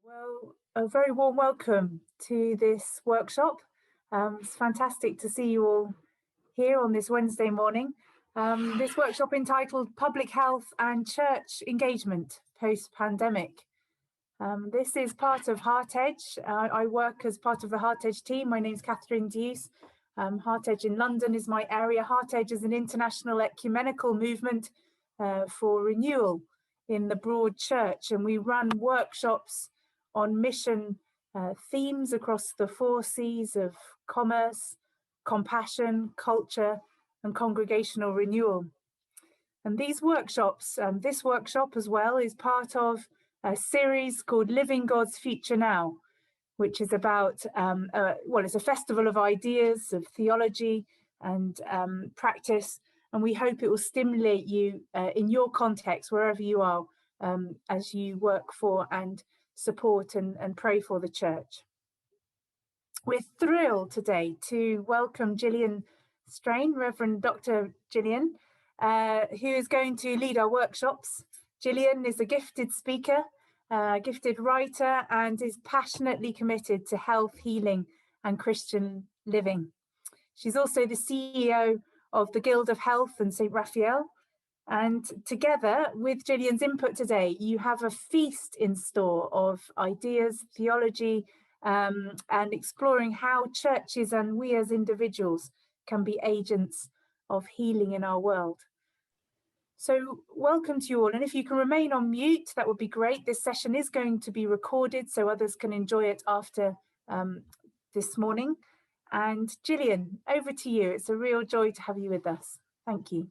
Well, a very warm welcome to this workshop. It's fantastic to see you all here on this Wednesday morning. This workshop entitled Public Health and Church Engagement Post-Pandemic. This is part of Heart Edge. I work as part of the Heart Edge team. My name's Catherine Deuce. Heart Edge in London is my area. Heart Edge is an international ecumenical movement for renewal in the broad church, and we run workshops on mission themes across the 4 C's of commerce, compassion, culture, and congregational renewal. And these workshops, this workshop as well, is part of a series called Living God's Future Now, which is about, it's a festival of ideas, of theology and practice. And we hope it will stimulate you in your context, wherever you are, as you work for and support and pray for the church. We're thrilled today to welcome Gillian Strain, Reverend Dr. Gillian, who is going to lead our workshops. Gillian is a gifted speaker, gifted writer, and is passionately committed to health, healing, and Christian living. She's also the CEO of the Guild of Health and St. Raphael. And together with Gillian's input today, you have a feast in store of ideas, theology, and exploring how churches and we as individuals can be agents of healing in our world. So welcome to you all. And if you can remain on mute, that would be great. This session is going to be recorded so others can enjoy it after this morning. And Gillian, over to you. It's a real joy to have you with us. Thank you.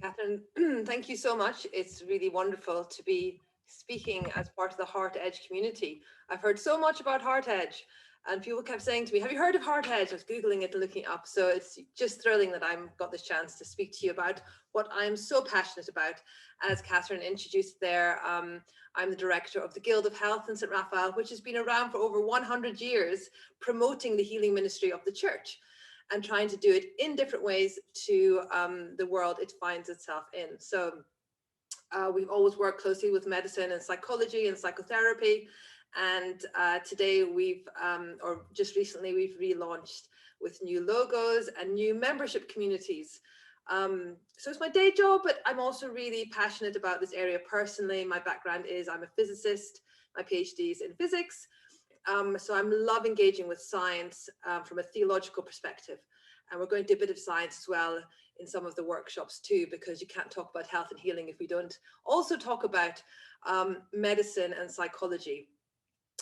Catherine, thank you so much. It's really wonderful to be speaking as part of the Heart Edge community. I've heard so much about Heart Edge, and people kept saying to me, have you heard of Heart Edge? I was Googling it and looking it up. So it's just thrilling that I've got this chance to speak to you about what I'm so passionate about. As Catherine introduced there, I'm the director of the Guild of Health in St. Raphael, which has been around for over 100 years, promoting the healing ministry of the church and trying to do it in different ways to the world it finds itself in. So we've always worked closely with medicine and psychology and psychotherapy. And today just recently, we've relaunched with new logos and new membership communities. So it's my day job, but I'm also really passionate about this area personally. My background is I'm a physicist, my PhD is in physics. So I'm love engaging with science from a theological perspective. And we're going to do a bit of science as well in some of the workshops too, because you can't talk about health and healing if we don't also talk about medicine and psychology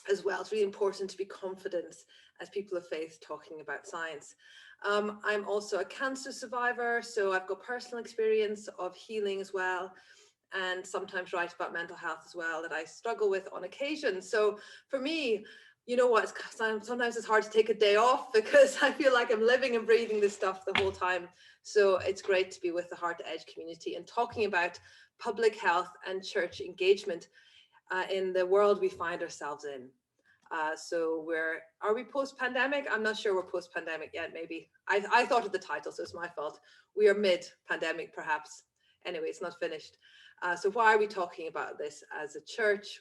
as well. It's really important to be confident as people of faith talking about science. I'm also a cancer survivor, so I've got personal experience of healing as well, and sometimes write about mental health as well that I struggle with on occasion. So for me, you know what, sometimes it's hard to take a day off because I feel like I'm living and breathing this stuff the whole time. So it's great to be with the Heart Edge community and talking about public health and church engagement in the world we find ourselves in. So are we post-pandemic? I'm not sure we're post-pandemic yet, maybe. I thought of the title, so it's my fault. We are mid-pandemic, perhaps. Anyway, it's not finished. So why are we talking about this as a church?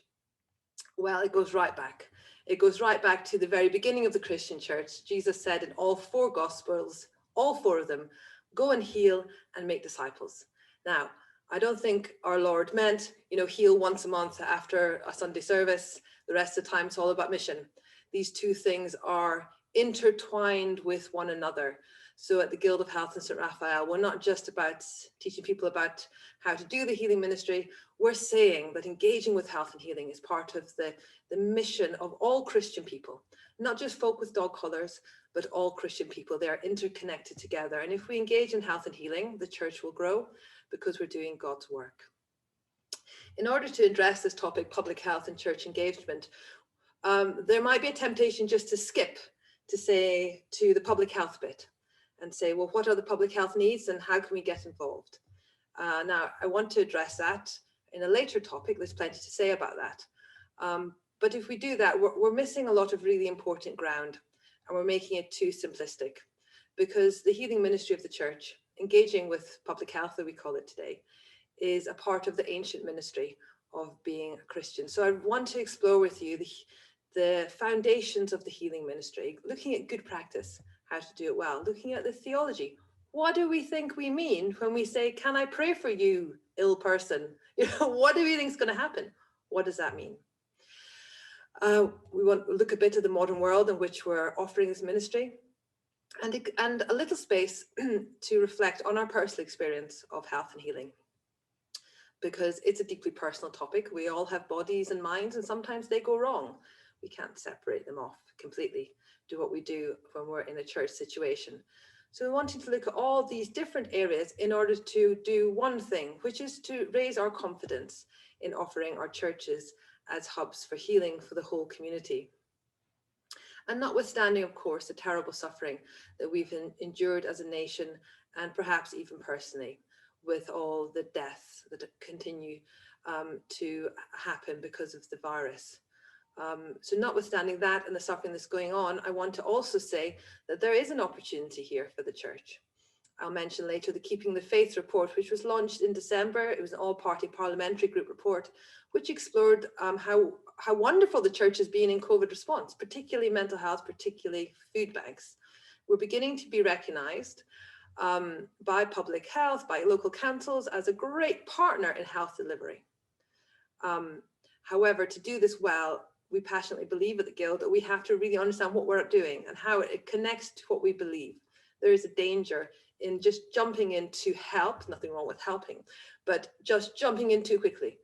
Well, it goes right back. It goes right back to the very beginning of the Christian church. Jesus said in all 4 Gospels, all 4 of them, go and heal and make disciples. Now, I don't think our Lord meant, heal once a month after a Sunday service. The rest of the time, it's all about mission. These 2 things are intertwined with one another. So at the Guild of Health in St. Raphael, we're not just about teaching people about how to do the healing ministry. We're saying that engaging with health and healing is part of the mission of all Christian people, not just folk with dog collars, but all Christian people. They are interconnected together. And if we engage in health and healing, the church will grow because we're doing God's work. In order to address this topic, public health and church engagement, there might be a temptation just to skip to the public health bit and say, well, what are the public health needs and how can we get involved? Now, I want to address that in a later topic. There's plenty to say about that. But if we do that, we're missing a lot of really important ground, and we're making it too simplistic, because the healing ministry of the church, engaging with public health, that we call it today, is a part of the ancient ministry of being a Christian. So I want to explore with you the foundations of the healing ministry, looking at good practice, how to do it well, looking at the theology. What do we think we mean when we say, can I pray for you, ill person? What do we think is going to happen? What does that mean? We want to look a bit at the modern world in which we're offering this ministry, and a little space to reflect on our personal experience of health and healing, because it's a deeply personal topic. We all have bodies and minds, and sometimes they go wrong. We can't separate them off completely, do what we do when we're in a church situation. So we wanted to look at all these different areas in order to do one thing, which is to raise our confidence in offering our churches as hubs for healing for the whole community. And notwithstanding, of course, the terrible suffering that we've endured as a nation, and perhaps even personally, with all the deaths that continue to happen because of the virus. So notwithstanding that and the suffering that's going on, I want to also say that there is an opportunity here for the church. I'll mention later the Keeping the Faith report, which was launched in December. It was an all-party parliamentary group report, which explored how wonderful the church has been in COVID response, particularly mental health, particularly food banks. We're beginning to be recognised by public health, by local councils, as a great partner in health delivery. However, to do this well, we passionately believe at the Guild that we have to really understand what we're doing and how it connects to what we believe. There is a danger in just jumping in to help, nothing wrong with helping, but just jumping in too quickly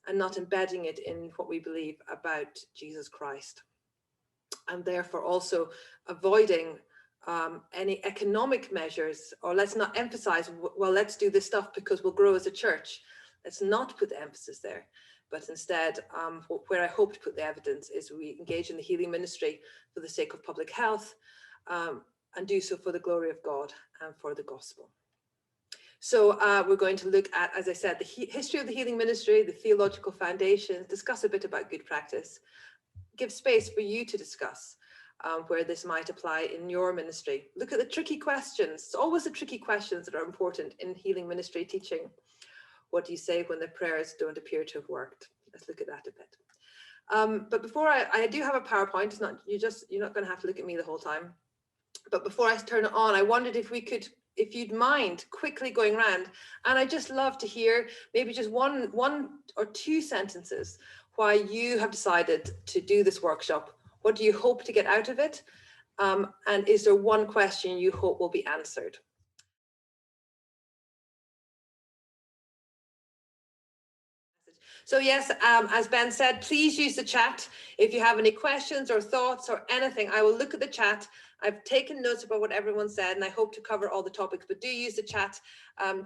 and not embedding it in what we believe about Jesus Christ. And therefore also avoiding any economic measures, or let's not emphasize, well, let's do this stuff because we'll grow as a church. Let's not put the emphasis there. But instead, where I hope to put the evidence is we engage in the healing ministry for the sake of public health, and do so for the glory of God and for the gospel. So we're going to look at, as I said, the history of the healing ministry, the theological foundations, discuss a bit about good practice, give space for you to discuss where this might apply in your ministry. Look at the tricky questions. It's always the tricky questions that are important in healing ministry teaching. What do you say when the prayers don't appear to have worked? Let's look at that a bit. But before I do have a PowerPoint. It's not, you're not going to have to look at me the whole time. But before I turn it on, I wondered if you'd mind quickly going around, and I'd just love to hear maybe just one or two sentences why you have decided to do this workshop. What do you hope to get out of it? And is there one question you hope will be answered? So yes, as Ben said, please use the chat. If you have any questions or thoughts or anything, I will look at the chat. I've taken notes about what everyone said, and I hope to cover all the topics, but do use the chat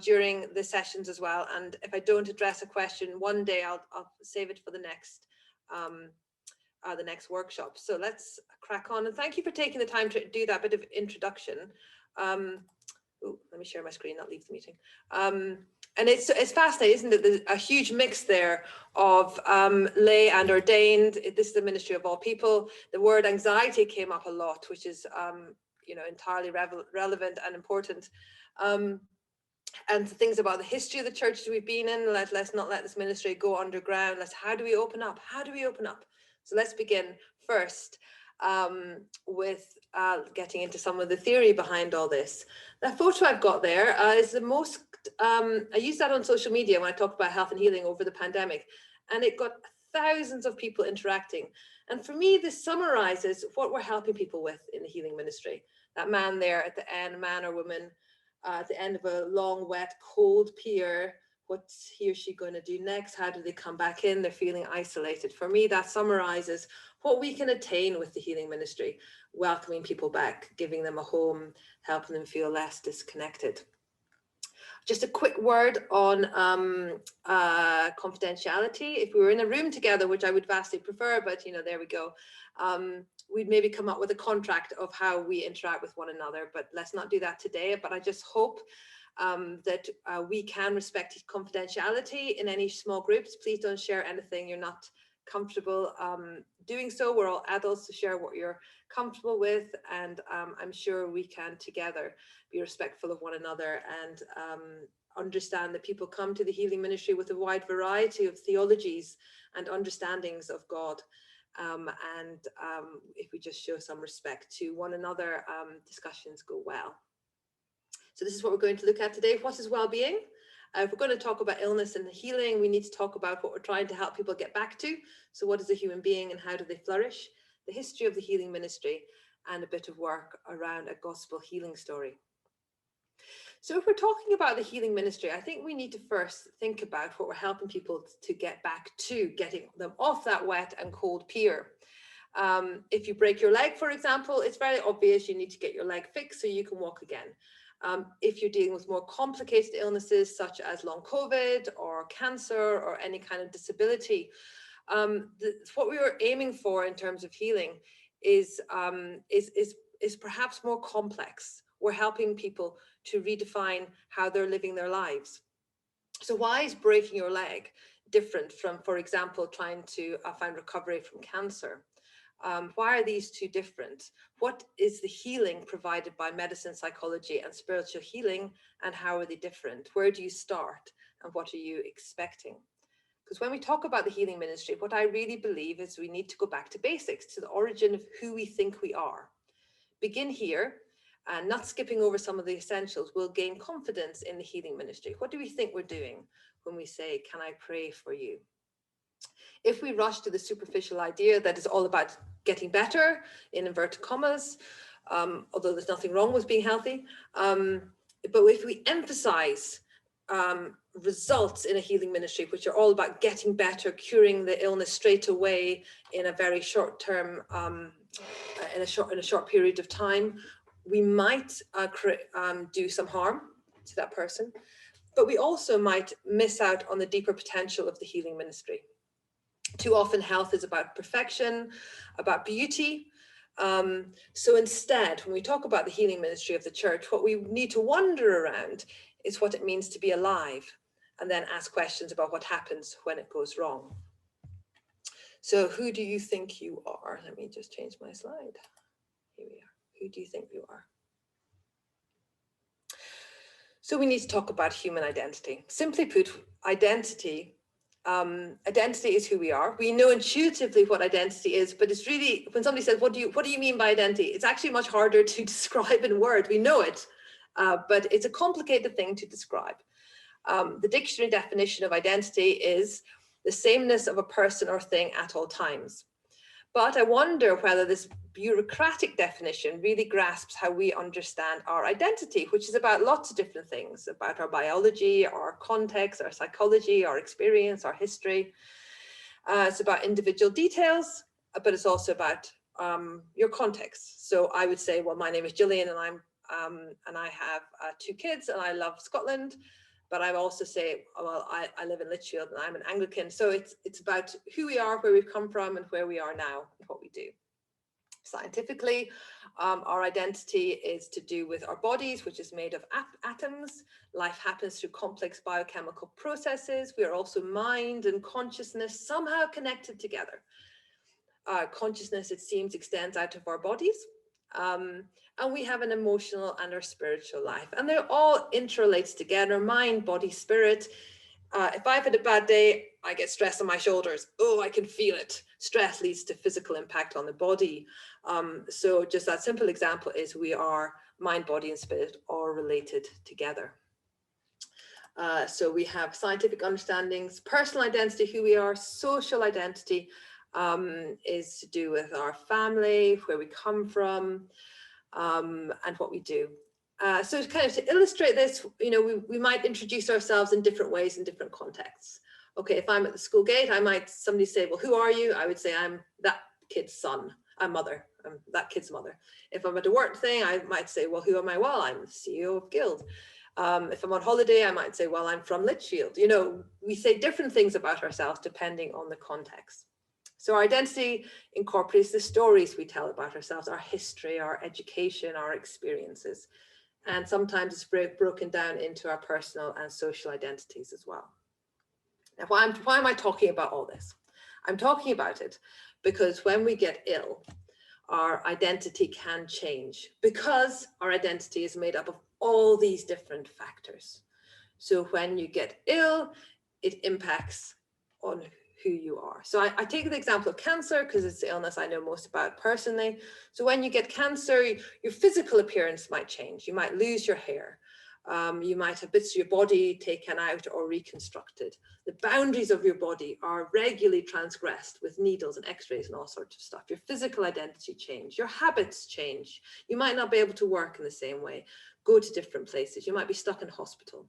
during the sessions as well. And if I don't address a question one day, I'll save it for the next workshop. So let's crack on. And thank you for taking the time to do that bit of introduction. Let me share my screen, not leave the meeting. And it's fascinating, isn't it? There's a huge mix there of lay and ordained. This is the ministry of all people. The word anxiety came up a lot, which is entirely relevant and important. And the things about the history of the churches we've been in. Let's not let this ministry go underground. How do we open up? How do we open up? So let's begin first with getting into some of the theory behind all this. That photo I've got there is the most, I used that on social media when I talked about health and healing over the pandemic, and it got thousands of people interacting. And for me, this summarizes what we're helping people with in the healing ministry. That man there at the end, man or woman, at the end of a long, wet, cold pier. What's he or she going to do next? How do they come back in? They're feeling isolated. For me, that summarizes what we can attain with the healing ministry, welcoming people back, giving them a home, helping them feel less disconnected. Just a quick word on confidentiality. If we were in a room together, which I would vastly prefer, but there we go. We'd maybe come up with a contract of how we interact with one another, but let's not do that today. But I just hope that we can respect confidentiality in any small groups. Please don't share anything you're not comfortable doing so. We're all adults, to share what you're comfortable with, and I'm sure we can together be respectful of one another and understand that people come to the healing ministry with a wide variety of theologies and understandings of God. If we just show some respect to one another, discussions go well. So this is what we're going to look at today. What is well-being? If we're going to talk about illness and healing, we need to talk about what we're trying to help people get back to. So what is a human being and how do they flourish? The history of the healing ministry, and a bit of work around a gospel healing story. So if we're talking about the healing ministry, I think we need to first think about what we're helping people to get back to, getting them off that wet and cold pier. If you break your leg, for example, it's very obvious you need to get your leg fixed so you can walk again. If you're dealing with more complicated illnesses such as long COVID or cancer or any kind of disability, what we were aiming for in terms of healing is perhaps more complex. We're helping people to redefine how they're living their lives. So why is breaking your leg different from, for example, trying to find recovery from cancer? Why are these two different? What is the healing provided by medicine, psychology, and spiritual healing, and how are they different? Where do you start, and what are you expecting? Because when we talk about the healing ministry, what I really believe is we need to go back to basics, to the origin of who we think we are. Begin here, and not skipping over some of the essentials. We'll gain confidence in the healing ministry. What do we think we're doing when we say, can I pray for you? If we rush to the superficial idea that it's all about getting better, in inverted commas, although there's nothing wrong with being healthy, but if we emphasize results in a healing ministry, which are all about getting better, curing the illness straight away in a very short term, in a short period of time, we might do some harm to that person, but we also might miss out on the deeper potential of the healing ministry. Too often health is about perfection, about beauty. So instead, when we talk about the healing ministry of the church, what we need to wonder around is what it means to be alive, and then ask questions about what happens when it goes wrong. So who do you think you are? Let me just change my slide. Here we are. Who do you think you are? So we need to talk about human identity. Simply put, identity is who we are. We know intuitively what identity is, but it's really, when somebody says, what do you mean by identity? It's actually much harder to describe in words. We know it, but it's a complicated thing to describe. The dictionary definition of identity is the sameness of a person or thing at all times. But I wonder whether this bureaucratic definition really grasps how we understand our identity, which is about lots of different things, about our biology, our context, our psychology, our experience, our history. It's about individual details, but it's also about your context. So I would say, well, my name is Gillian, and I have 2 kids, and I love Scotland. But I also say, well, I live in Lichfield and I'm an Anglican. So it's about who we are, where we've come from, and where we are now, and what we do. Scientifically, our identity is to do with our bodies, which is made of atoms. Life happens through complex biochemical processes. We are also mind and consciousness somehow connected together. Consciousness, it seems, extends out of our bodies. And we have an emotional and our spiritual life, and they're all interrelated together: mind, body, spirit. If I've had a bad day, I get stress on my shoulders. Oh, I can feel it. Stress leads to physical impact on the body. So just that simple example is we are mind, body, and spirit all related together. So we have scientific understandings, personal identity, who we are. Social identity is to do with our family, where we come from, and what we do. So kind of to illustrate this, we might introduce ourselves in different ways in different contexts. Okay, if I'm at the school gate, somebody say, well, who are you? I would say, I'm that kid's son. I'm mother. I'm that kid's mother. If I'm at a work thing, I might say, well, who am I? Well, I'm the CEO of Guild. If I'm on holiday, I might say, well, I'm from Lichfield. We say different things about ourselves depending on the context. So our identity incorporates the stories we tell about ourselves, our history, our education, our experiences. And sometimes it's broken down into our personal and social identities as well. Now, why am I talking about all this? I'm talking about it because when we get ill, our identity can change, because our identity is made up of all these different factors. So when you get ill, it impacts on who you are. So I take the example of cancer because it's the illness I know most about personally. So when you get cancer, your physical appearance might change. You might lose your hair. You might have bits of your body taken out or reconstructed. The boundaries of your body are regularly transgressed with needles and x-rays and all sorts of stuff. Your physical identity change, your habits change. You might not be able to work in the same way, go to different places. You might be stuck in hospital.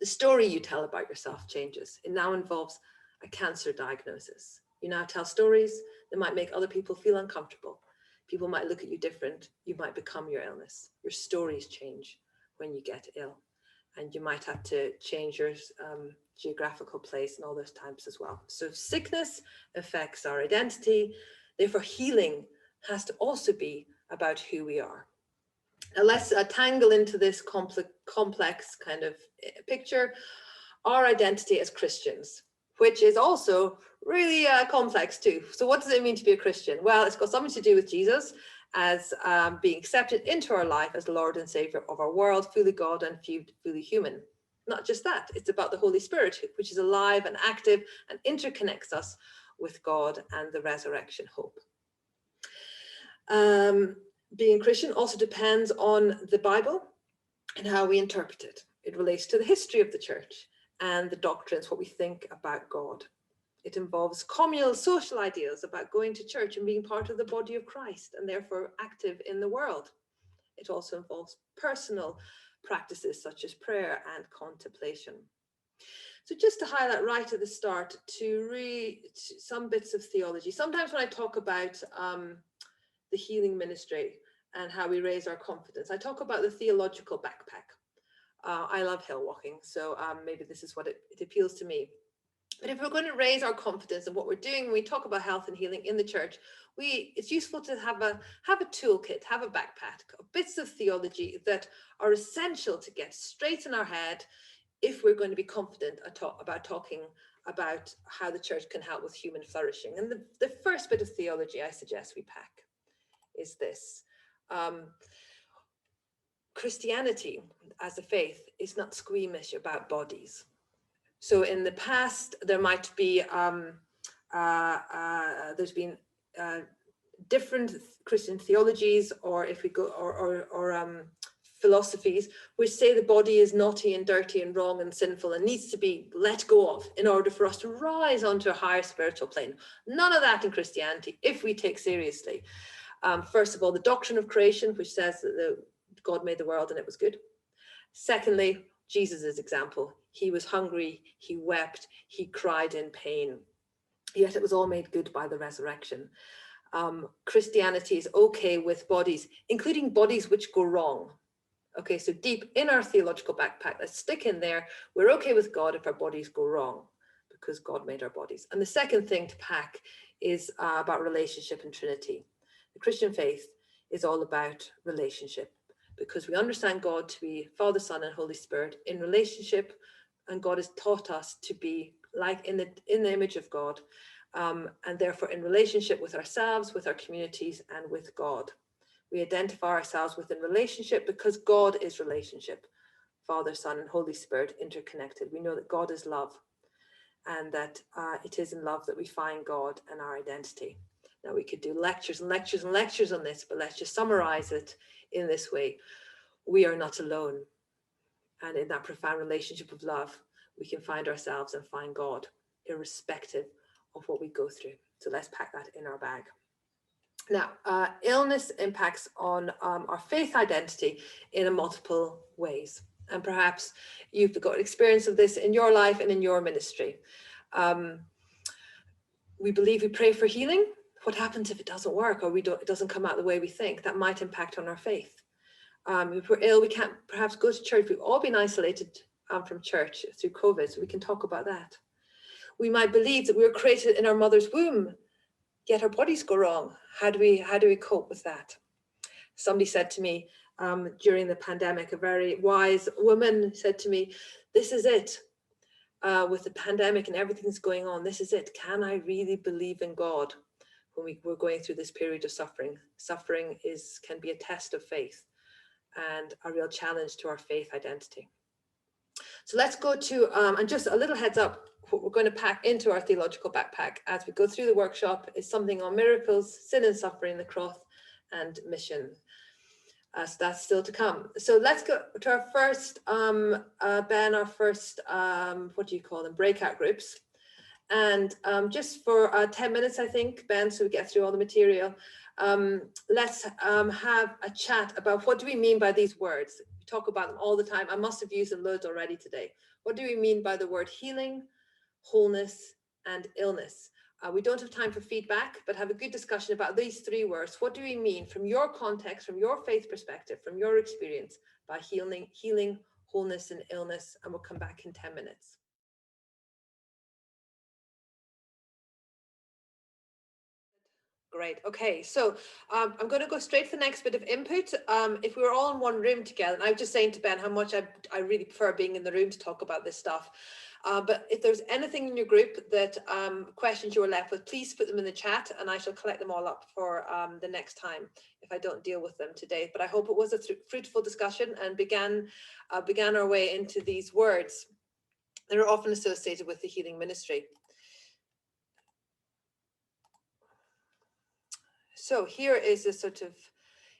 The story you tell about yourself changes. It now involves a cancer diagnosis. You now tell stories that might make other people feel uncomfortable. People might look at you different. You might become your illness. Your stories change when you get ill, and you might have to change your geographical place and all those types as well. So sickness affects our identity. Therefore, healing has to also be about who we are. Now let's tangle into this complex kind of picture, our identity as Christians, which is also really complex too. So what does it mean to be a Christian? Well, it's got something to do with Jesus as being accepted into our life as Lord and Savior of our world, fully God and fully human. Not just that, it's about the Holy Spirit, which is alive and active and interconnects us with God and the resurrection hope. Being Christian also depends on the Bible and how we interpret it. It relates to the history of the church and the doctrines, what we think about God. It involves communal social ideas about going to church and being part of the body of Christ and therefore active in the world. It also involves personal practices such as prayer and contemplation. So just to highlight right at the start, to read some bits of theology. Sometimes when I talk about the healing ministry and how we raise our confidence, I talk about the theological backpack. I love hill walking, so maybe this is what it appeals to me. But if we're going to raise our confidence in what we're doing when we talk about health and healing in the church, it's useful to have a toolkit, have a backpack of bits of theology that are essential to get straight in our head if we're going to be confident about talking about how the church can help with human flourishing. And the first bit of theology I suggest we pack is this. Christianity as a faith is not squeamish about bodies. So in the past, there might be, there's been different Christian theologies, or if we go, or philosophies, which say the body is naughty and dirty and wrong and sinful and needs to be let go of in order for us to rise onto a higher spiritual plane. None of that in Christianity, if we take seriously. First of all, the doctrine of creation, which says that God made the world and it was good. Secondly, Jesus's example. He was hungry, he wept, he cried in pain, yet it was all made good by the resurrection. Christianity is okay with bodies, including bodies which go wrong. Okay, so deep in our theological backpack, let's stick in there. We're okay with God if our bodies go wrong, because God made our bodies. And the second thing to pack is about relationship and Trinity. The Christian faith is all about relationship, because we understand God to be Father, Son, and Holy Spirit in relationship, and God has taught us to be like in the image of God, and therefore in relationship with ourselves, with our communities, and with God. We identify ourselves within relationship because God is relationship. Father, Son, and Holy Spirit interconnected. We know that God is love, and that it is in love that we find God and our identity. Now, we could do lectures and lectures and lectures on this, but let's just summarize it in this way. We are not alone. And in that profound relationship of love, we can find ourselves and find God, irrespective of what we go through. So let's pack that in our bag. Now, illness impacts on our faith identity in multiple ways. And perhaps you've got experience of this in your life and in your ministry. We believe we pray for healing. What happens if it doesn't work, or it doesn't come out the way we think? That might impact on our faith. If we're ill, we can't perhaps go to church. We've all been isolated from church through COVID, so we can talk about that. We might believe that we were created in our mother's womb, yet our bodies go wrong. How do we cope with that? Somebody said to me during the pandemic, a very wise woman said to me, "This is it. With the pandemic and everything that's going on, this is it. Can I really believe in God when we're going through this period of suffering? Suffering can be a test of faith and a real challenge to our faith identity." So let's go to, and just a little heads up, what we're going to pack into our theological backpack as we go through the workshop is something on miracles, sin and suffering, the cross, and mission. So that's still to come. So let's go to our first, Ben, our first, what do you call them, breakout groups. And just for 10 minutes, I think, Ben, so we get through all the material, let's have a chat about what do we mean by these words. We talk about them all the time. I must have used them loads already today. What do we mean by the word healing, wholeness, and illness? We don't have time for feedback, but have a good discussion about these three words. What do we mean from your context, from your faith perspective, from your experience by healing, wholeness, and illness? And we'll come back in 10 minutes. Great. Okay, so I'm going to go straight to the next bit of input. If we were all in one room together, and I was just saying to Ben how much I really prefer being in the room to talk about this stuff. But if there's anything in your group that questions you were left with, please put them in the chat and I shall collect them all up for the next time if I don't deal with them today. But I hope it was a fruitful discussion and began our way into these words that are often associated with the healing ministry. So here is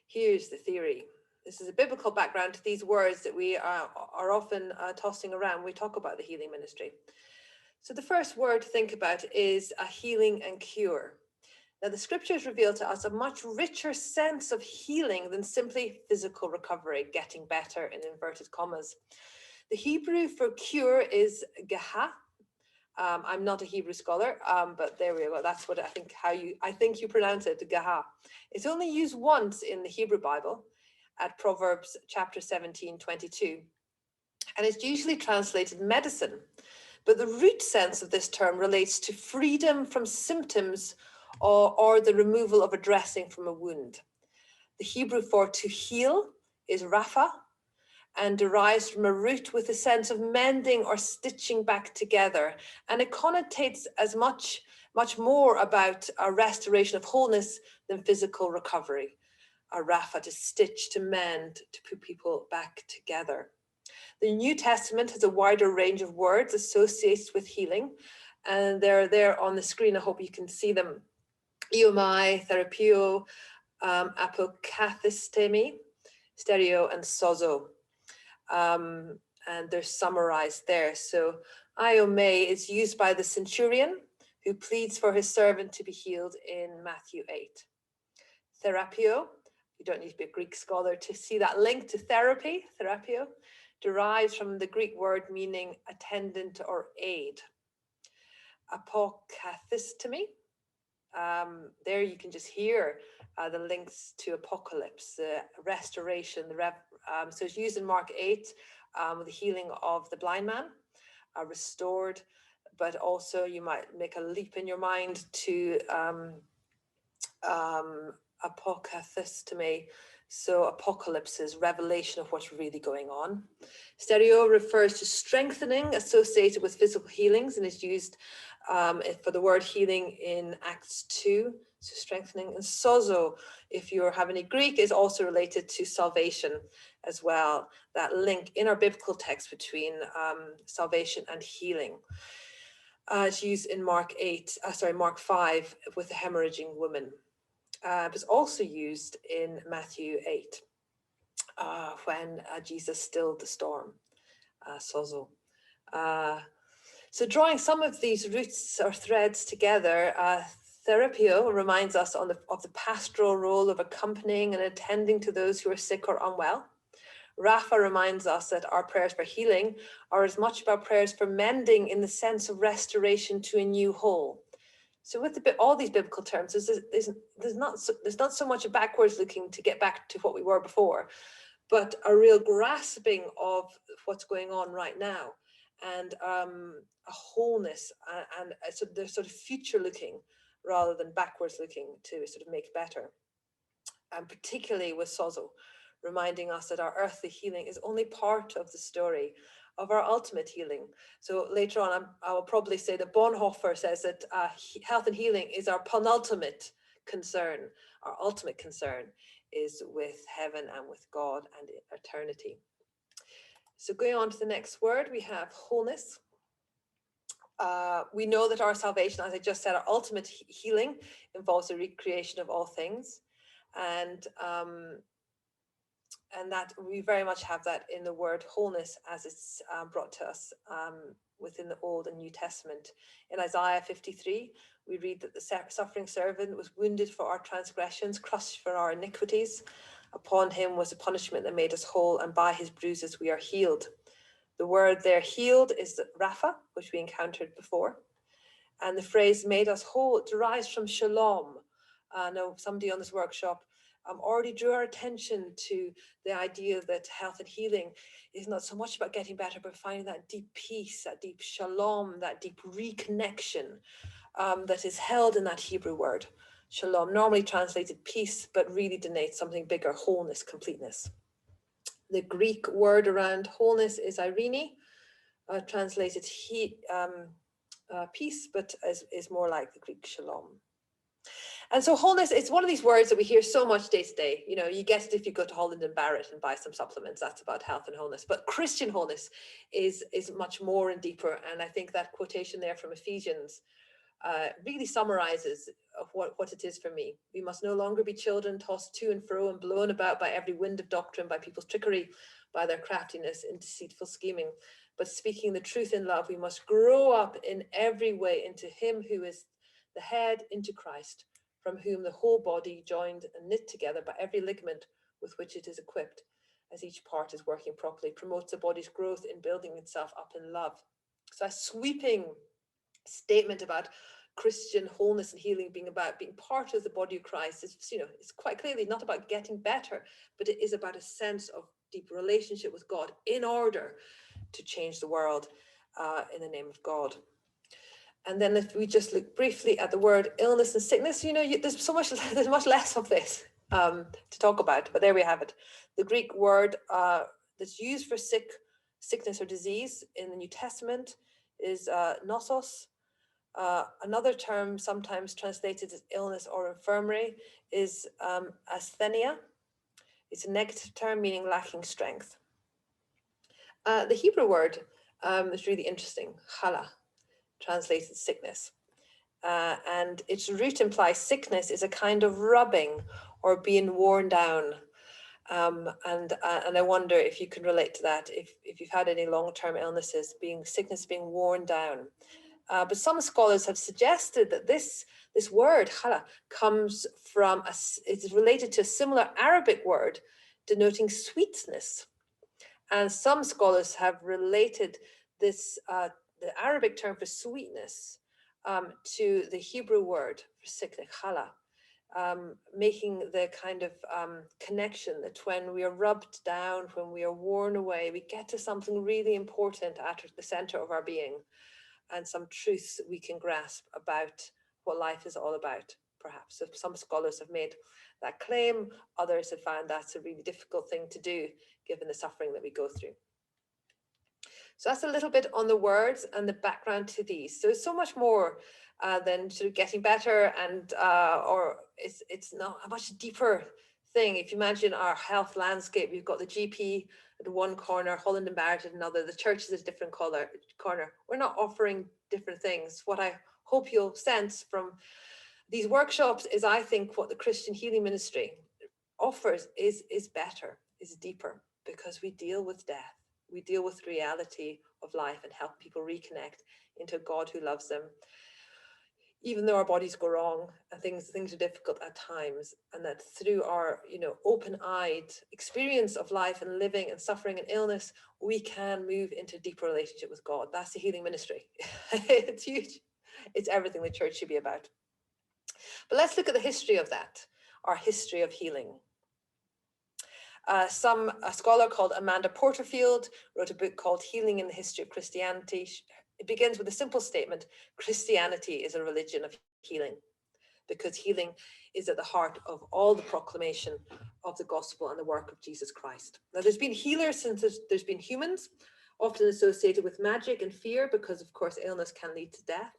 here's the theory. This is a biblical background to these words that we are often tossing around when we talk about the healing ministry. So the first word to think about is a healing and cure. Now the scriptures reveal to us a much richer sense of healing than simply physical recovery, getting better in inverted commas. The Hebrew for cure is geha. I'm not a Hebrew scholar, but there we go. That's what I think you pronounce it, gaha. It's only used once in the Hebrew Bible at Proverbs chapter 17:22. And it's usually translated medicine. But the root sense of this term relates to freedom from symptoms or the removal of a dressing from a wound. The Hebrew for to heal is rapha, and derives from a root with a sense of mending or stitching back together. And it connotates as much more about a restoration of wholeness than physical recovery. A rapha, to stitch, to mend, to put people back together. The New Testament has a wider range of words associated with healing, and they're there on the screen. I hope you can see them. Eomai, therapio, apokathistemi, stereo, and sozo. And they're summarized there. So Iome is used by the centurion who pleads for his servant to be healed in Matthew 8. Therapio, you don't need to be a Greek scholar to see that link to therapy. Therapio derives from the Greek word meaning attendant or aid. Apokathistomy, there you can just hear the links to apocalypse, the restoration, so it's used in Mark 8 with the healing of the blind man, restored, but also you might make a leap in your mind to apokathistomy, so apocalypse is revelation of what's really going on. Stereo refers to strengthening associated with physical healings and is used for the word healing in Acts 2, so strengthening. And sozo, if you have any Greek, is also related to salvation as well. That link in our biblical text between salvation and healing. It's used in Mark 5 with the hemorrhaging woman. It was also used in Matthew 8 when Jesus stilled the storm, sozo. So drawing some of these roots or threads together, therapio reminds us of the pastoral role of accompanying and attending to those who are sick or unwell. Rapha reminds us that our prayers for healing are as much about prayers for mending in the sense of restoration to a new whole. So with all these biblical terms, there's not so much a backwards looking to get back to what we were before, but a real grasping of what's going on right now, and a wholeness, and so they're sort of future looking rather than backwards looking to sort of make better. And particularly with sozo, reminding us that our earthly healing is only part of the story of our ultimate healing. So later on, I will probably say that Bonhoeffer says that health and healing is our penultimate concern. Our ultimate concern is with heaven and with God and eternity. So going on to the next word, we have wholeness. We know that our salvation, as I just said, our ultimate healing involves a recreation of all things. And that we very much have that in the word wholeness as it's brought to us within the Old and New Testament. In Isaiah 53, we read that the suffering servant was wounded for our transgressions, crushed for our iniquities. Upon him was the punishment that made us whole, and by his bruises we are healed. The word there, healed, is Rapha, which we encountered before. And the phrase made us whole derives from shalom. I know somebody on this workshop already drew our attention to the idea that health and healing is not so much about getting better, but finding that deep peace, that deep shalom, that deep reconnection that is held in that Hebrew word. Shalom, normally translated peace, but really denotes something bigger, wholeness, completeness. The Greek word around wholeness is irene, translated peace, but is more like the Greek shalom. And so wholeness, it's one of these words that we hear so much day to day. You know, you get it if you go to Holland and Barrett and buy some supplements. That's about health and wholeness. But Christian wholeness is much more and deeper. And I think that quotation there from Ephesians really summarizes of what it is for me. We must no longer be children tossed to and fro and blown about by every wind of doctrine, by people's trickery, by their craftiness and deceitful scheming. But speaking the truth in love, we must grow up in every way into him who is the head, into Christ, from whom the whole body, joined and knit together by every ligament with which it is equipped, as each part is working properly, promotes the body's growth in building itself up in love. So a sweeping statement about Christian wholeness and healing being about being part of the body of Christ is, it's quite clearly not about getting better, but it is about a sense of deep relationship with God in order to change the world in the name of God. And then if we just look briefly at the word illness and sickness, there's much less of this to talk about, but there we have it. The Greek word that's used for sickness or disease in the New Testament is nosos. Another term sometimes translated as illness or infirmary is asthenia. It's a negative term meaning lacking strength. The Hebrew word is really interesting, chala, translated sickness. And its root implies sickness is a kind of rubbing or being worn down. And I wonder if you can relate to that, if you've had any long-term illnesses, sickness being worn down. But some scholars have suggested that this word, chala, comes from, it's related to a similar Arabic word denoting sweetness. And some scholars have related this, the Arabic term for sweetness, to the Hebrew word for sickness, chala, making the kind of connection that when we are rubbed down, when we are worn away, we get to something really important at the center of our being, and some truths we can grasp about what life is all about, perhaps. So some scholars have made that claim, others have found that's a really difficult thing to do, given the suffering that we go through. So that's a little bit on the words and the background to these. So it's so much more than sort of getting better, and or it's not a much deeper thing. If you imagine our health landscape, we've got the GP at one corner, Holland and Barrett at another, the church is at a different corner. We're not offering different things. What I hope you'll sense from these workshops is, I think, what the Christian healing ministry offers is better, is deeper, because we deal with death. We deal with the reality of life and help people reconnect into a God who loves them, even though our bodies go wrong and things are difficult at times, and that through our open-eyed experience of life and living and suffering and illness, we can move into a deeper relationship with God. That's the healing ministry. It's huge. It's everything the church should be about. But let's look at the history of that, our history of healing. A scholar called Amanda Porterfield wrote a book called Healing in the History of Christianity. It begins with a simple statement: Christianity is a religion of healing, because healing is at the heart of all the proclamation of the gospel and the work of Jesus Christ. Now, there's been healers since there's been humans, often associated with magic and fear, because of course illness can lead to death.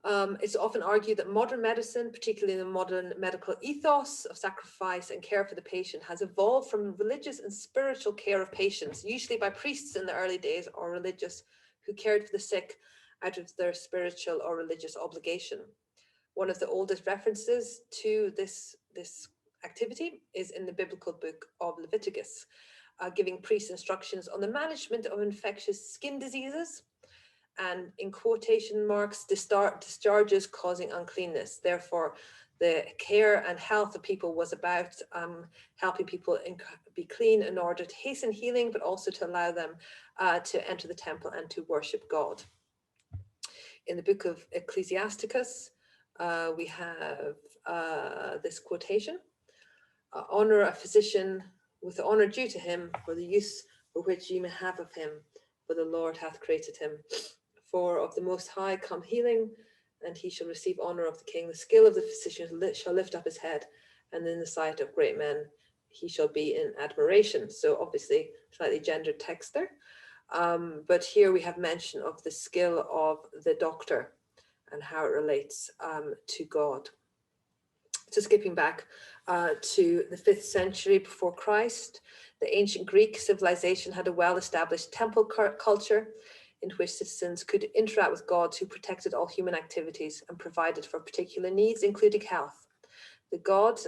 It's often argued that modern medicine, particularly the modern medical ethos of sacrifice and care for the patient, has evolved from religious and spiritual care of patients, usually by priests in the early days or religious who cared for the sick out of their spiritual or religious obligation. One of the oldest references to this activity is in the biblical book of Leviticus, giving priests instructions on the management of infectious skin diseases, and in quotation marks, discharges causing uncleanness. Therefore, the care and health of people was about helping people be clean in order to hasten healing, but also to allow them to enter the temple and to worship God. In the book of Ecclesiasticus, we have this quotation: honor a physician with the honor due to him for the use for which ye may have of him, for the Lord hath created him. For of the Most High come healing, and he shall receive honor of the king. The skill of the physician shall lift up his head, and in the sight of great men he shall be in admiration. So obviously slightly gendered text there. But here we have mention of the skill of the doctor and how it relates to God. So skipping back to the 5th century before Christ, the ancient Greek civilization had a well-established temple culture in which citizens could interact with gods who protected all human activities and provided for particular needs, including health. The god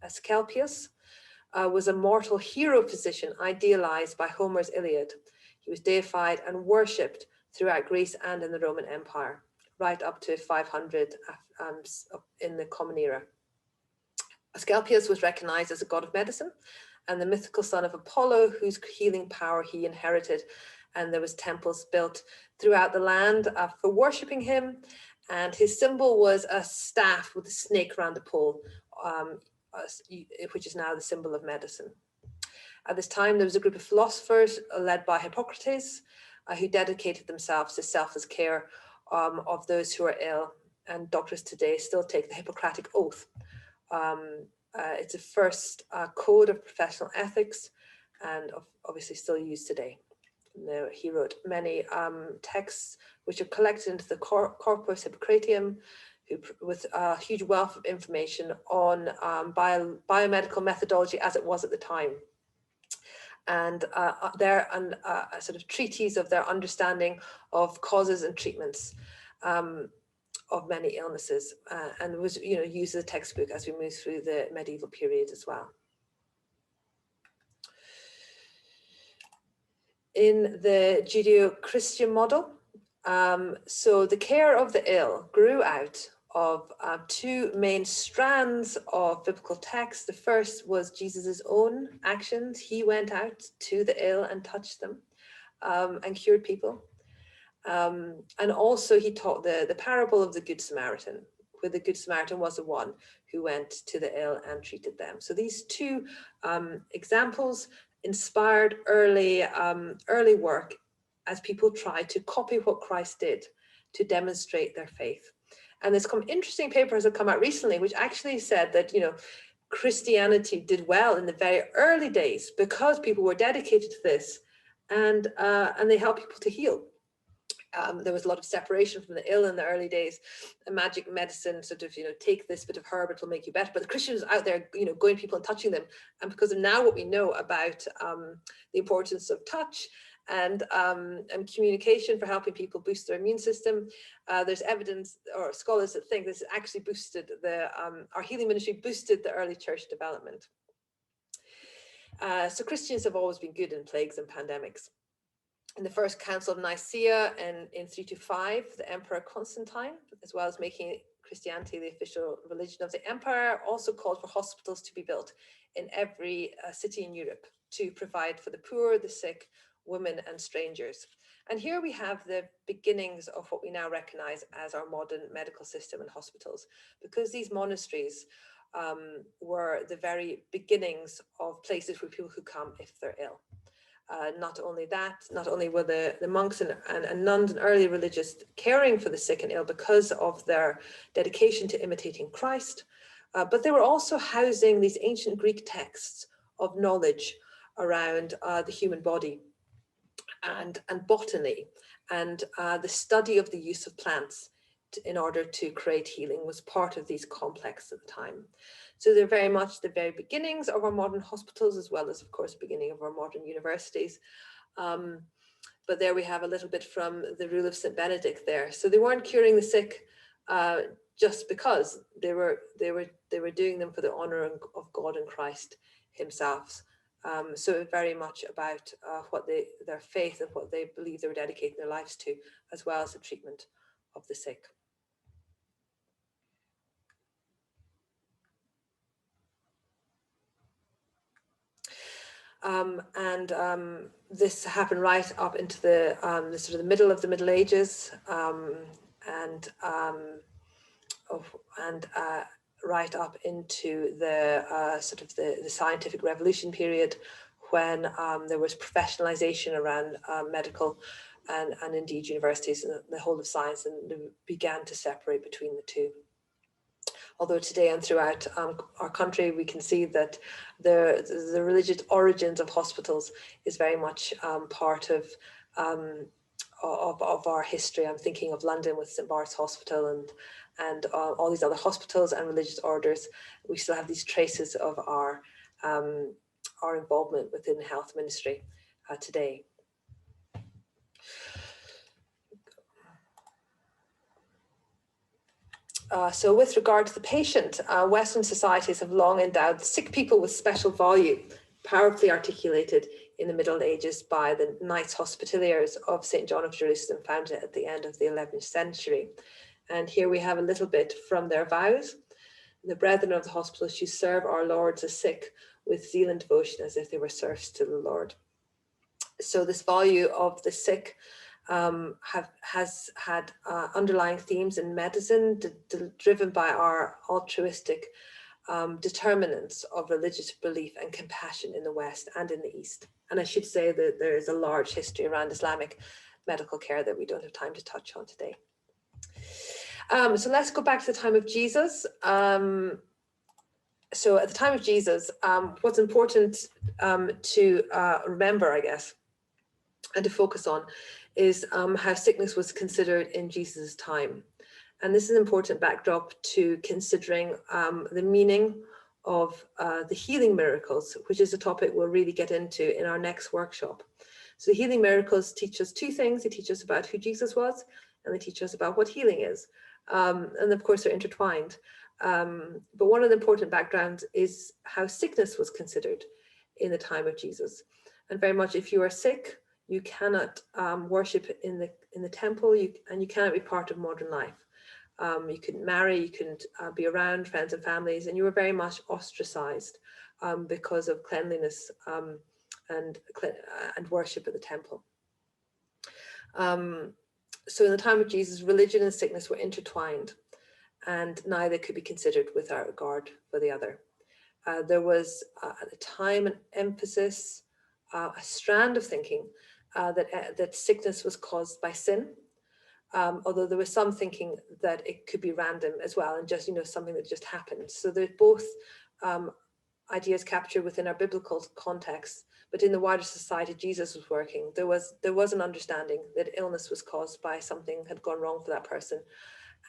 Asclepius was a mortal hero physician idealized by Homer's Iliad. He was deified and worshipped throughout Greece and in the Roman Empire, right up to 500 in the Common Era. Asclepius was recognized as a god of medicine and the mythical son of Apollo, whose healing power he inherited. And there was temples built throughout the land for worshipping him. And his symbol was a staff with a snake around the pole, which is now the symbol of medicine. At this time, there was a group of philosophers led by Hippocrates, who dedicated themselves to selfless care of those who are ill. And doctors today still take the Hippocratic Oath. It's a first code of professional ethics and obviously still used today. He wrote many texts which are collected into the Corpus Hippocrateum, with a huge wealth of information on biomedical methodology as it was at the time. And a sort of treatise of their understanding of causes and treatments of many illnesses, and was used as a textbook as we move through the medieval period as well. In the Judeo-Christian model, so the care of the ill grew out of two main strands of biblical text. The first was Jesus's own actions. He went out to the ill and touched them and cured people. And also he taught the parable of the Good Samaritan, where the Good Samaritan was the one who went to the ill and treated them. So these two examples inspired early work as people tried to copy what Christ did to demonstrate their faith. And there's some interesting papers that come out recently, which actually said that, Christianity did well in the very early days because people were dedicated to this, and they helped people to heal. There was a lot of separation from the ill in the early days. Magic medicine, sort of, take this bit of herb, it'll make you better. But the Christians out there, going to people and touching them. And because of now what we know about the importance of touch and communication for helping people boost their immune system, there's evidence or scholars that think this actually boosted our healing ministry, boosted the early church development. So Christians have always been good in plagues and pandemics. In the First Council of Nicaea in 325, the Emperor Constantine, as well as making Christianity the official religion of the empire, also called for hospitals to be built in every city in Europe to provide for the poor, the sick, women, and strangers. And here we have the beginnings of what we now recognize as our modern medical system and hospitals, because these monasteries were the very beginnings of places where people could come if they're ill. Not only were the monks and nuns and early religious caring for the sick and ill because of their dedication to imitating Christ, but they were also housing these ancient Greek texts of knowledge around the human body and botany and the study of the use of plants in order to create healing was part of these complexes at the time. So they're very much the very beginnings of our modern hospitals, as well as, of course, beginning of our modern universities. But there we have a little bit from the rule of St. Benedict there. So they weren't curing the sick just because they were doing them for the honor of God and Christ himself. So very much about their faith and what they believe they were dedicating their lives to, as well as the treatment of the sick. This happened right up into the sort of the middle of the Middle Ages, right up into the sort of the scientific revolution period, when there was professionalization around medical and indeed universities and the whole of science, and they began to separate between the two. Although today and throughout our country, we can see that the religious origins of hospitals is very much part of our history. I'm thinking of London with St. Bart's Hospital and all these other hospitals and religious orders. We still have these traces of our involvement within the health ministry today. So with regard to the patient, Western societies have long endowed sick people with special value, powerfully articulated in the Middle Ages by the Knights Hospitaliers of St. John of Jerusalem, founded at the end of the 11th century. And here we have a little bit from their vows. The brethren of the hospitals should serve our lords as sick with zeal and devotion as if they were serfs to the Lord. So this value of the sick has had underlying themes in medicine driven by our altruistic determinants of religious belief and compassion in the West and in the East. And I should say that there is a large history around Islamic medical care that we don't have time to touch on today. So let's go back to the time of Jesus. So at the time of Jesus, what's important to remember, I guess, and to focus on is how sickness was considered in Jesus' time. And this is an important backdrop to considering the meaning of the healing miracles, which is a topic we'll really get into in our next workshop. So the healing miracles teach us two things. They teach us about who Jesus was, and they teach us about what healing is. And of course, they're intertwined. But one of the important backgrounds is how sickness was considered in the time of Jesus. And very much, if you are sick, you cannot worship in the temple, and you cannot be part of modern life. You couldn't marry, you couldn't be around friends and families, and you were very much ostracized because of cleanliness and worship at the temple. So in the time of Jesus, religion and sickness were intertwined, and neither could be considered without regard for the other. There was at the time an emphasis, a strand of thinking that sickness was caused by sin, although there was some thinking that it could be random as well, and just something that just happened. So there's both ideas captured within our biblical context, but in the wider society Jesus was working, there was an understanding that illness was caused by something had gone wrong for that person,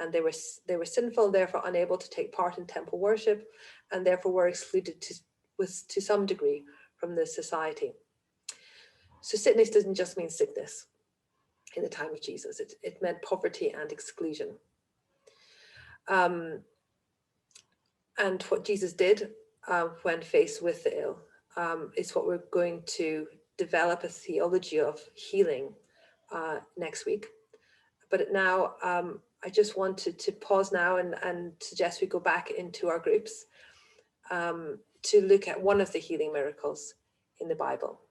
and they were sinful, therefore unable to take part in temple worship, and therefore were excluded to some degree from the society. So sickness doesn't just mean sickness in the time of Jesus. It meant poverty and exclusion. And what Jesus did when faced with the ill is what we're going to develop a theology of healing next week. But now I just wanted to pause now and suggest we go back into our groups to look at one of the healing miracles in the Bible.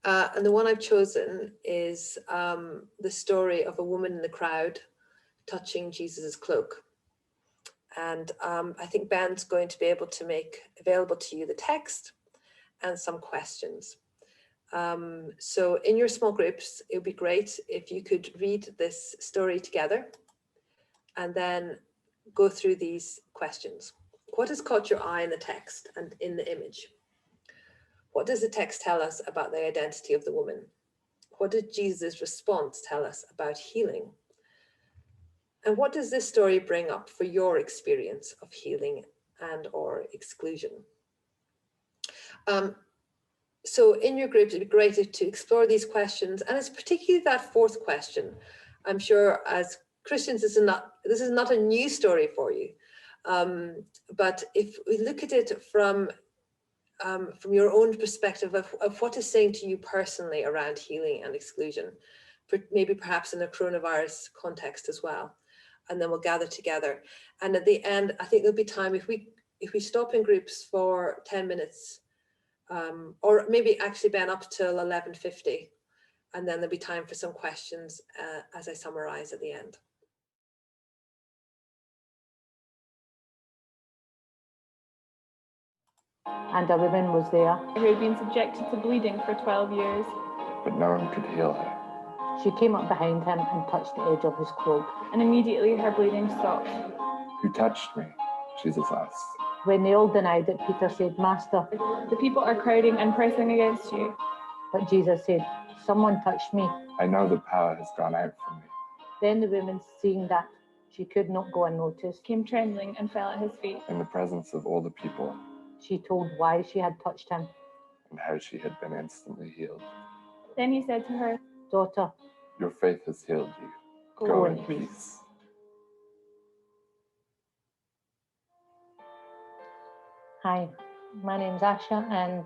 And the one I've chosen is the story of a woman in the crowd touching Jesus's cloak. And I think Ben's going to be able to make available to you the text and some questions. So in your small groups, it would be great if you could read this story together and then go through these questions. What has caught your eye in the text and in the image? What does the text tell us about the identity of the woman? What did Jesus' response tell us about healing? And what does this story bring up for your experience of healing and or exclusion? So in your group, it'd be great to explore these questions, and it's particularly that fourth question. I'm sure as Christians, this is not a new story for you, but if we look at it from your own perspective of what is saying to you personally around healing and exclusion, maybe perhaps in a coronavirus context as well, and then we'll gather together. And at the end, I think there'll be time if we stop in groups for 10 minutes. Or maybe actually Ben up till 11:50, and then there'll be time for some questions as I summarize at the end. And a woman was there. Who had been subjected to bleeding for 12 years. But no one could heal her. She came up behind him and touched the edge of his cloak. And immediately her bleeding stopped. Who touched me? Jesus asked. When they all denied it, Peter said, Master, the people are crowding and pressing against you. But Jesus said, someone touched me. I know the power has gone out from me. Then the woman, seeing that she could not go unnoticed, came trembling and fell at his feet. In the presence of all the people, she told why she had touched him and how she had been instantly healed. Then he said to her, Daughter, your faith has healed you. Go in peace. Hi, my name's Asha, and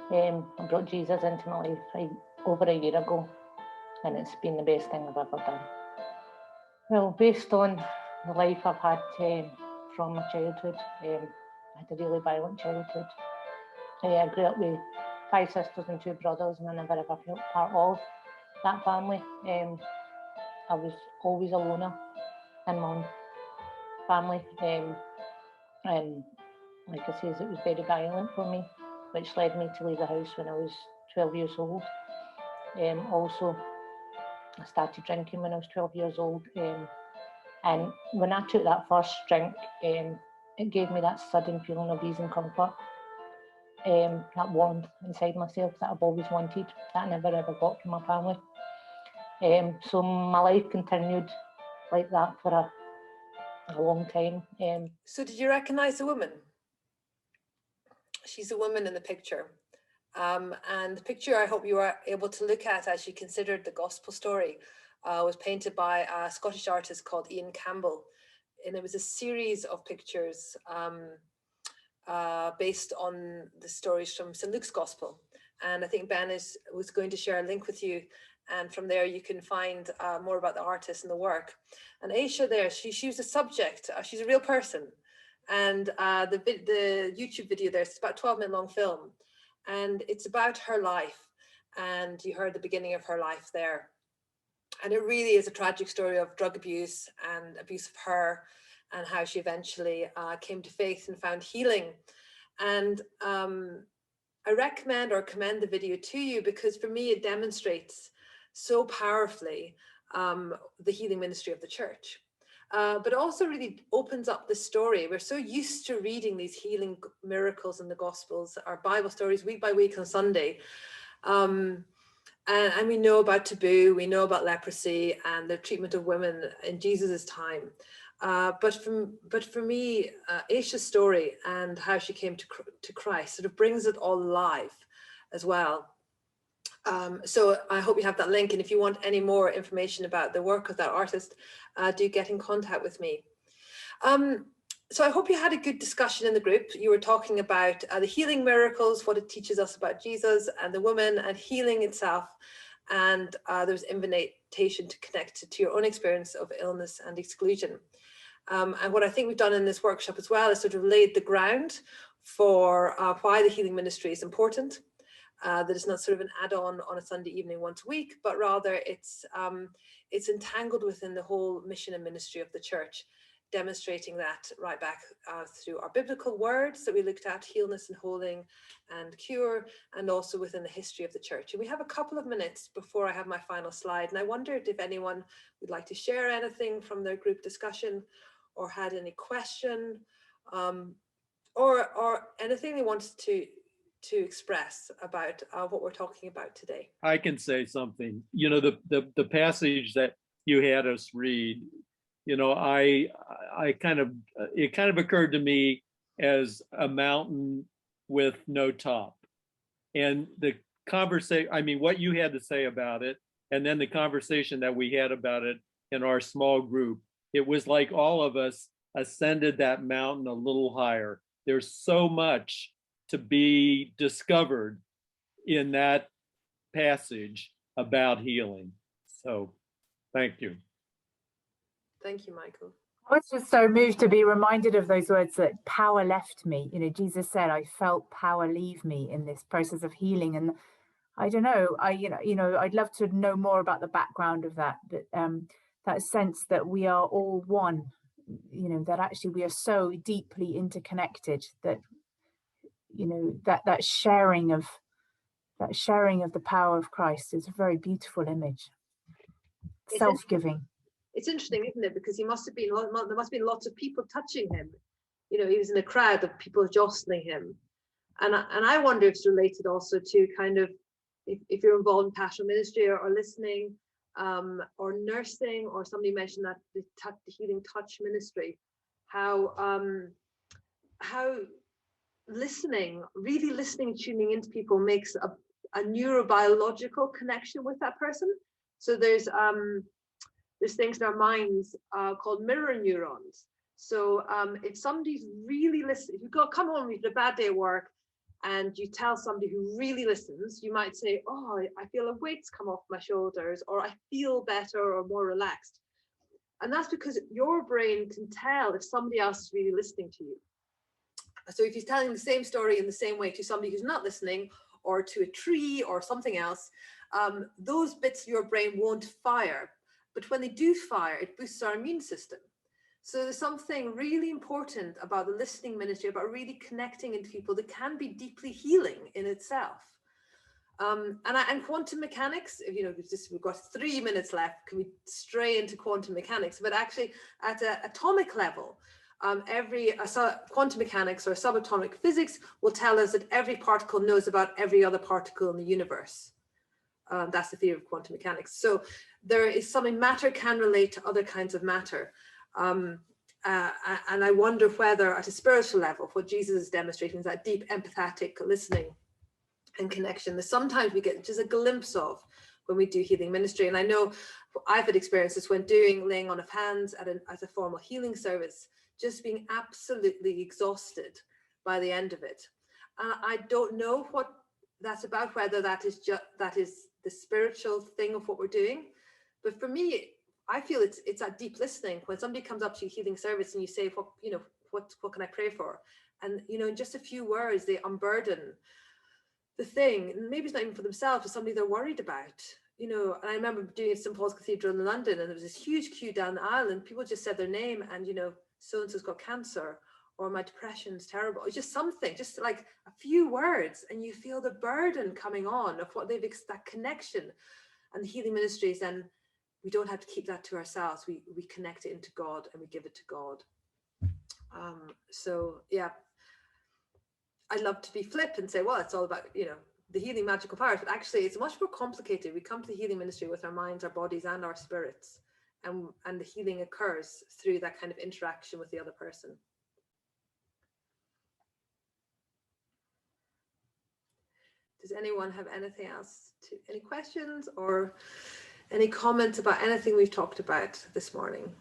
I brought Jesus into my life over a year ago, and it's been the best thing I've ever done. Well, based on the life I've had from my childhood, I had a really violent childhood. I grew up with 5 sisters and 2 brothers, and I never ever felt part of that family. I was always a loner in my own family, and like I says, it was very violent for me, which led me to leave the house when I was 12 years old. Also, I started drinking when I was 12 years old, and when I took that first drink, it gave me that sudden feeling of ease and comfort, that warmth inside myself that I've always wanted, that I never ever got from my family. So my life continued like that for a long time. So did you recognize the woman? She's a woman in the picture. And the picture I hope you are able to look at as you considered the gospel story was painted by a Scottish artist called Ian Campbell. And it was a series of pictures based on the stories from St. Luke's Gospel. And I think Ben was going to share a link with you. And from there, you can find more about the artist and the work. And Aisha there, she was a subject. She's a real person. And the YouTube video there, it's about a 12-minute long film. And it's about her life. And you heard the beginning of her life there. And it really is a tragic story of drug abuse and abuse of her, and how she eventually came to faith and found healing. And I recommend or commend the video to you because for me, it demonstrates so powerfully the healing ministry of the church. But also really opens up the story. We're so used to reading these healing miracles in the Gospels, our Bible stories week by week on Sunday. And we know about taboo, we know about leprosy and the treatment of women in Jesus's time. But for me, Aisha's story and how she came to Christ sort of brings it all alive as well. So I hope you have that link, and if you want any more information about the work of that artist, do get in contact with me. So I hope you had a good discussion in the group. You were talking about the healing miracles, what it teaches us about Jesus and the woman and healing itself. And there was invitation to connect to your own experience of illness and exclusion. And what I think we've done in this workshop as well is sort of laid the ground for why the healing ministry is important. That it's not sort of an add-on on a Sunday evening once a week, but rather it's entangled within the whole mission and ministry of the church, demonstrating that right back through our biblical words that we looked at, healness and holding and cure, and also within the history of the church. And we have a couple of minutes before I have my final slide, and I wondered if anyone would like to share anything from their group discussion or had any question or anything they wanted to express about what we're talking about today. I can say something. You know, the passage that you had us read you know, it kind of occurred to me as a mountain with no top. And the conversation, I mean, what you had to say about it, and then the conversation that we had about it in our small group, it was like all of us ascended that mountain a little higher. There's so much to be discovered in that passage about healing. So thank you. Thank you, Michael. I was just so moved to be reminded of those words that power left me. You know, Jesus said, I felt power leave me in this process of healing. And I don't know, I'd love to know more about the background of that, but that sense that we are all one, you know, that actually we are so deeply interconnected that, you know, that sharing of the power of Christ is a very beautiful image. Self-giving. It's interesting, isn't it? Because there must have been lots of people touching him. You know, he was in a crowd of people jostling him. And I wonder if it's related also to kind of, if you're involved in pastoral ministry or listening or nursing, or somebody mentioned that the healing touch ministry, how really listening, tuning into people makes a neurobiological connection with that person. So there's things in our minds called mirror neurons. So if somebody's really listening, if you've come home, you've had a bad day at work, and you tell somebody who really listens, you might say, oh, I feel a weight's come off my shoulders, or I feel better or more relaxed. And that's because your brain can tell if somebody else is really listening to you. So if you're telling the same story in the same way to somebody who's not listening, or to a tree or something else, those bits of your brain won't fire. But when they do fire, it boosts our immune system. So there's something really important about the listening ministry, about really connecting into people that can be deeply healing in itself. And quantum mechanics, you know, we've got 3 minutes left, can we stray into quantum mechanics? But actually at an atomic level, quantum mechanics or subatomic physics will tell us that every particle knows about every other particle in the universe. That's the theory of quantum mechanics. So there is something, matter can relate to other kinds of matter. And I wonder whether at a spiritual level, what Jesus is demonstrating is that deep empathetic listening and connection that sometimes we get just a glimpse of when we do healing ministry. And I know I've had experiences when doing laying on of hands at a formal healing service, just being absolutely exhausted by the end of it. And I don't know what that's about, whether that is the spiritual thing of what we're doing. But for me, I feel it's that deep listening. When somebody comes up to you healing service and you say, what can I pray for? And, you know, in just a few words, they unburden the thing. And maybe it's not even for themselves, but somebody they're worried about. You know, and I remember doing it at St. Paul's Cathedral in London, and there was this huge queue down the aisle, and people just said their name, and, you know, so-and-so's got cancer, or my depression's terrible. It's just something, just like a few words, and you feel the burden coming on of what they've, that connection. And the healing ministries, then we don't have to keep that to ourselves. We connect it into God, and we give it to God. So yeah, I'd love to be flip and say, well, it's all about, you know, the healing magical powers, but actually it's much more complicated. We come to the healing ministry with our minds, our bodies, and our spirits, and the healing occurs through that kind of interaction with the other person. Does anyone have anything else any questions or any comments about anything we've talked about this morning?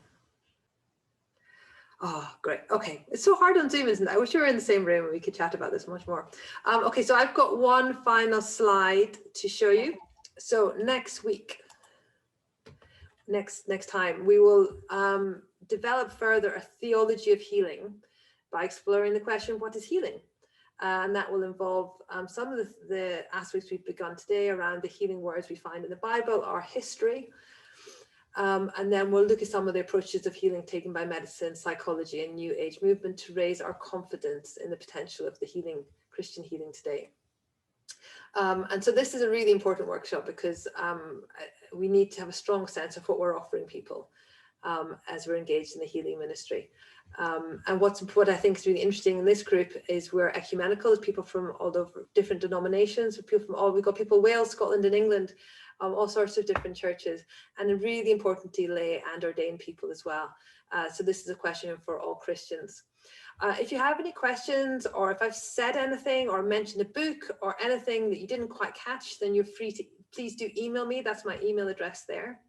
Oh, great. Okay. It's so hard on Zoom, isn't it? I wish we were in the same room and we could chat about this much more. Okay, so I've got one final slide to show you. So next week, next time, we will develop further a theology of healing by exploring the question, what is healing? And that will involve some of the aspects we've begun today around the healing words we find in the Bible, our history. And then we'll look at some of the approaches of healing taken by medicine, psychology, and New Age movement to raise our confidence in the potential of the healing, Christian healing today. And so this is a really important workshop because we need to have a strong sense of what we're offering people as we're engaged in the healing ministry. And what I think is really interesting in this group is we're ecumenical, people from all over different denominations, we've got people Wales, Scotland, and England. all sorts of different churches, and really importantly, lay and ordained people as well. So this is a question for all Christians. If you have any questions, or if I've said anything or mentioned a book or anything that you didn't quite catch, then you're free to, please do email me. That's my email address there.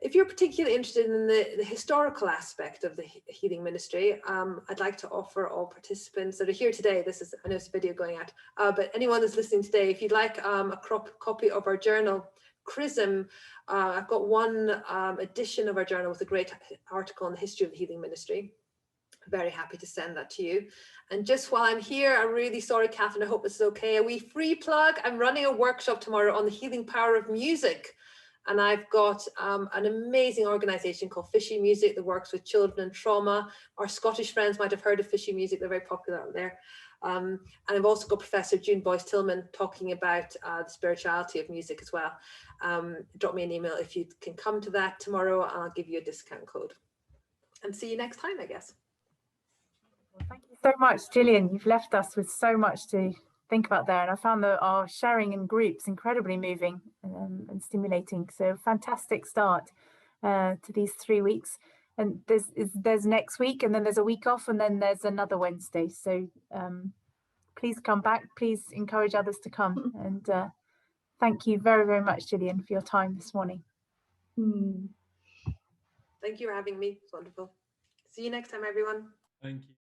If you're particularly interested in the historical aspect of the healing ministry, I'd like to offer all participants that are here today, this is, I know it's a video going out, but anyone that's listening today, if you'd like a copy of our journal, Chrism, I've got one edition of our journal with a great article on the history of the healing ministry. Very happy to send that to you. And just while I'm here, I'm really sorry, Catherine, I hope this is okay. A wee free plug. I'm running a workshop tomorrow on the healing power of music. And I've got an amazing organization called Fishy Music that works with children and trauma. Our Scottish friends might have heard of Fishy Music. They're very popular out there. And I've also got Professor June Boyce-Tillman talking about the spirituality of music as well. Drop me an email if you can come to that tomorrow, and I'll give you a discount code. And see you next time, I guess. Well, thank you so much, Gillian. You've left us with so much to think about there, and I found that our sharing in groups incredibly moving and stimulating. So fantastic start to these 3 weeks. And there's next week, and then there's a week off, and then there's another Wednesday. So please come back. Please encourage others to come. And thank you very, very much, Gillian, for your time this morning. Thank you for having me. It's wonderful. See you next time, everyone. Thank you.